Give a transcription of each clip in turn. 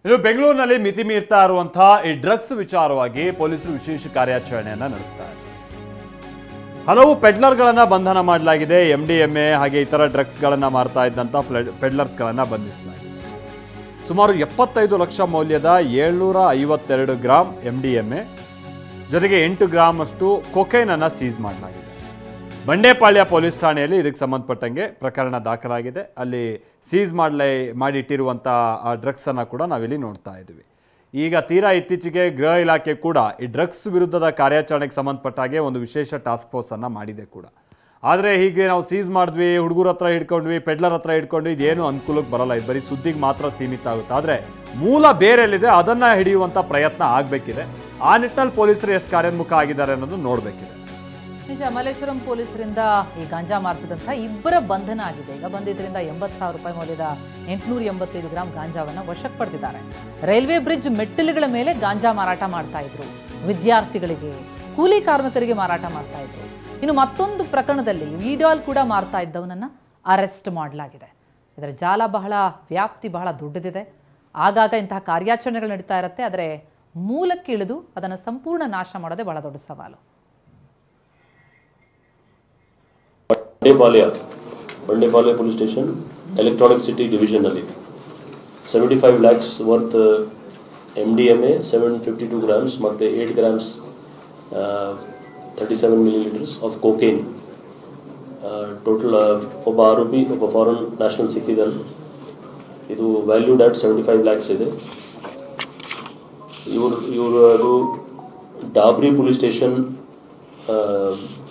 ಇನ್ನು ಬೆಂಗಳೂರಿನಲ್ಲಿ ಮಿತಿ ಮೀರ್ತಾ ಇರುವಂತಹ ಈ ಡ್ರಗ್ಸ್ ವಿಚಾರವಾಗಿ ಪೊಲೀಸರು ವಿಶೇಷ ಕಾರ್ಯಾಚರಣೆಯನ್ನ ನಡೆಸ್ತಾರೆ. ಹಲವು ಪೆಡ್ಲರ್ಗಳನ್ನ ಬಂಧನ ಮಾಡಲಾಗಿದೆ. MDMA ಹಾಗೆ ಇತರ ಡ್ರಗ್ಸ್ಗಳನ್ನ ಮಾರ್ತಾ ಇದ್ದಂಥ ಪೆಡ್ಲರ್ಸ್ಗಳನ್ನ ಬಂಧಿಸಲಾಗಿದೆ. ಸುಮಾರು 75 ಲಕ್ಷ ಮೌಲ್ಯದ 752 ಗ್ರಾಂ MDMA ಜೊತೆಗೆ 8 ಗ್ರಾಂ ಅಷ್ಟು ಕೊಕೈನ್ ಅನ್ನ ಸೀಸ್ ಮಾಡಲಾಗಿದೆ. ಬಂಡೆಪಾಳ್ಯ ಪೊಲೀಸ್ ಠಾಣೆಯಲ್ಲಿ ಇದಕ್ಕೆ ಸಂಬಂಧಪಟ್ಟಂಗೆ ಪ್ರಕರಣ ದಾಖಲಾಗಿದೆ. ಅಲ್ಲಿ ಸೀಸ್ ಮಾಡಿಟ್ಟಿರುವಂಥ ಆ ಡ್ರಗ್ಸನ್ನು ಕೂಡ ನಾವಿಲ್ಲಿ ನೋಡ್ತಾ ಇದ್ದೀವಿ. ಈಗ ತೀರಾ ಇತ್ತೀಚೆಗೆ ಗೃಹ ಇಲಾಖೆ ಕೂಡ ಈ ಡ್ರಗ್ಸ್ ವಿರುದ್ಧದ ಕಾರ್ಯಾಚರಣೆಗೆ ಸಂಬಂಧಪಟ್ಟ ಹಾಗೆ ಒಂದು ವಿಶೇಷ ಟಾಸ್ಕ್ ಫೋರ್ಸನ್ನು ಮಾಡಿದೆ ಕೂಡ. ಆದರೆ ಹೀಗೆ ನಾವು ಸೀಸ್ ಮಾಡಿದ್ವಿ, ಹುಡುಗರ ಹತ್ರ ಹಿಡ್ಕೊಂಡ್ವಿ, ಪೆಡ್ಲರ್ ಹತ್ರ ಹಿಡ್ಕೊಂಡ್ವಿ, ಇದೇನು ಅನುಕೂಲಕ್ಕೆ ಬರಲ್ಲ. ಇದು ಬರೀ ಸುದ್ದಿಗೆ ಮಾತ್ರ ಸೀಮಿತ ಆಗುತ್ತೆ. ಆದರೆ ಮೂಲ ಬೇರೆಲ್ಲಿದೆ ಅದನ್ನು ಹಿಡಿಯುವಂಥ ಪ್ರಯತ್ನ ಆಗಬೇಕಿದೆ. ಆ ನಿಟ್ಟಿನಲ್ಲಿ ಪೊಲೀಸರು ಎಷ್ಟು ಕಾರ್ಯೋನ್ಮುಖ ಆಗಿದ್ದಾರೆ ಅನ್ನೋದು ನೋಡಬೇಕಿದೆ. ನಿಜ, ಮಲ್ಲೇಶ್ವರಂ ಪೊಲೀಸರಿಂದ ಈ ಗಾಂಜಾ ಮಾರ್ತಿದಂಥ ಇಬ್ಬರ ಬಂಧನ ಆಗಿದೆ. ಈಗ ಬಂದಿದ್ದರಿಂದ 80,000 ರೂಪಾಯಿ ಮೌಲ್ಯದ 885 ಗ್ರಾಂ ಗಾಂಜಾವನ್ನು ವಶಕ್ಕೆ ಪಡೆದಿದ್ದಾರೆ. ರೈಲ್ವೆ ಬ್ರಿಡ್ಜ್ ಮೆಟ್ಟಿಲುಗಳ ಮೇಲೆ ಗಾಂಜಾ ಮಾರಾಟ ಮಾಡ್ತಾ ಇದ್ರು, ವಿದ್ಯಾರ್ಥಿಗಳಿಗೆ, ಕೂಲಿ ಕಾರ್ಮಿಕರಿಗೆ ಮಾರಾಟ ಮಾಡ್ತಾ ಇದ್ರು. ಇನ್ನು ಮತ್ತೊಂದು ಪ್ರಕರಣದಲ್ಲಿ ವೀಡಾಲ್ ಕೂಡ ಮಾರ್ತಾ ಇದ್ದವನನ್ನು ಅರೆಸ್ಟ್ ಮಾಡಲಾಗಿದೆ. ಇದರ ಜಾಲ ವ್ಯಾಪ್ತಿ ಬಹಳ ದೊಡ್ಡದಿದೆ. ಆಗಾಗ ಇಂತಹ ಕಾರ್ಯಾಚರಣೆಗಳು ನಡೀತಾ ಇರುತ್ತೆ. ಆದರೆ ಮೂಲಕ್ಕೆ ಇಳಿದು ಅದನ್ನು ಸಂಪೂರ್ಣ ನಾಶ ಮಾಡೋದೇ ಬಹಳ ದೊಡ್ಡ ಸವಾಲು. Bandepalya police station electronic city division ಅಲ್ಲಿ 75 lakhs ವರ್ತ್ MDMA 752 ಗ್ರಾಮ್ಸ್ ಮತ್ತು 8 grams 37 milliliters of cocaine. Total ಒಬ್ಬ ಆರೋಪಿ, ಒಬ್ಬ ಫಾರಿನ್ ನ್ಯಾಷನಲ್ ಸಿಕ್ಕಿದ್ದಾರೆ. ಇದು ವ್ಯಾಲ್ಯೂಡ್ ಅಟ್ 75 lakhs ಇದೆ. ಇವರು ಡಾಬ್ರಿ ಪೊಲೀಸ್ ಸ್ಟೇಷನ್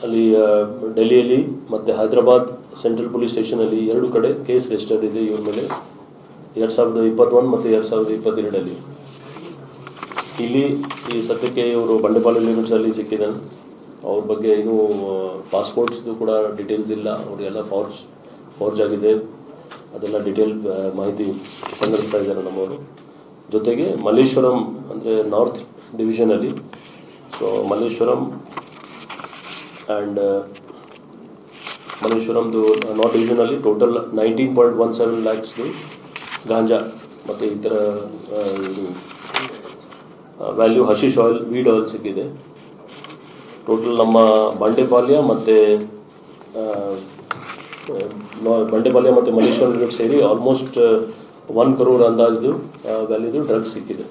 ಅಲ್ಲಿ ಡೆಲ್ಲಿಯಲ್ಲಿ ಮತ್ತು ಹೈದರಾಬಾದ್ ಸೆಂಟ್ರಲ್ ಪೊಲೀಸ್ ಸ್ಟೇಷನಲ್ಲಿ 2 ಕಡೆ ಕೇಸ್ ರಿಜಿಸ್ಟರ್ಡ್ ಇದೆ ಇವ್ರ ಮೇಲೆ 2021 ಮತ್ತು 2022. ಇಲ್ಲಿ ಈ ಸದ್ಯಕ್ಕೆ ಇವರು ಬಂಡೆಪಾಳ್ಯ ಲಿಮಿಟ್ಸಲ್ಲಿ ಸಿಕ್ಕಿದ್ದಾನೆ. ಅವ್ರ ಬಗ್ಗೆ ಇನ್ನೂ ಪಾಸ್ಪೋರ್ಟ್ಸ್ದು ಕೂಡ ಡೀಟೇಲ್ಸ್ ಇಲ್ಲ. ಅವರಿಗೆಲ್ಲ ಫಾರ್ಜ್ ಆಗಿದೆ. ಅದೆಲ್ಲ ಡೀಟೇಲ್ ಮಾಹಿತಿ ಸಂಗ್ರಹಿಸ್ತಾ ಇದ್ದಾರೆ ನಮ್ಮವರು. ಜೊತೆಗೆ ಮಲ್ಲೇಶ್ವರಂ ಅಂದರೆ ನಾರ್ತ್ ಡಿವಿಷನಲ್ಲಿ, ಸೊ ಮಲ್ಲೇಶ್ವರಂ ಆ್ಯಂಡ್ ಮಲ್ಲೇಶ್ವರಂದು ನಾರ್ತ್ ಡಿವಿಷನಲ್ಲಿ ಟೋಟಲ್ 19.17 lakhsದು ಗಾಂಜಾ ಮತ್ತು ಈ ಥರ value hashish oil, weed oil ಸಿಕ್ಕಿದೆ. ಟೋಟಲ್ ನಮ್ಮ ಬಂಡೆಪಾಳ್ಯ ಮತ್ತು ಮಲ್ಲೇಶ್ವರಂ ಸೇರಿ ಆಲ್ಮೋಸ್ಟ್ 1 crore ಅಂದಾಜು ವ್ಯಾಲ್ಯೂದು ಡ್ರಗ್ಸ್ ಸಿಕ್ಕಿದೆ.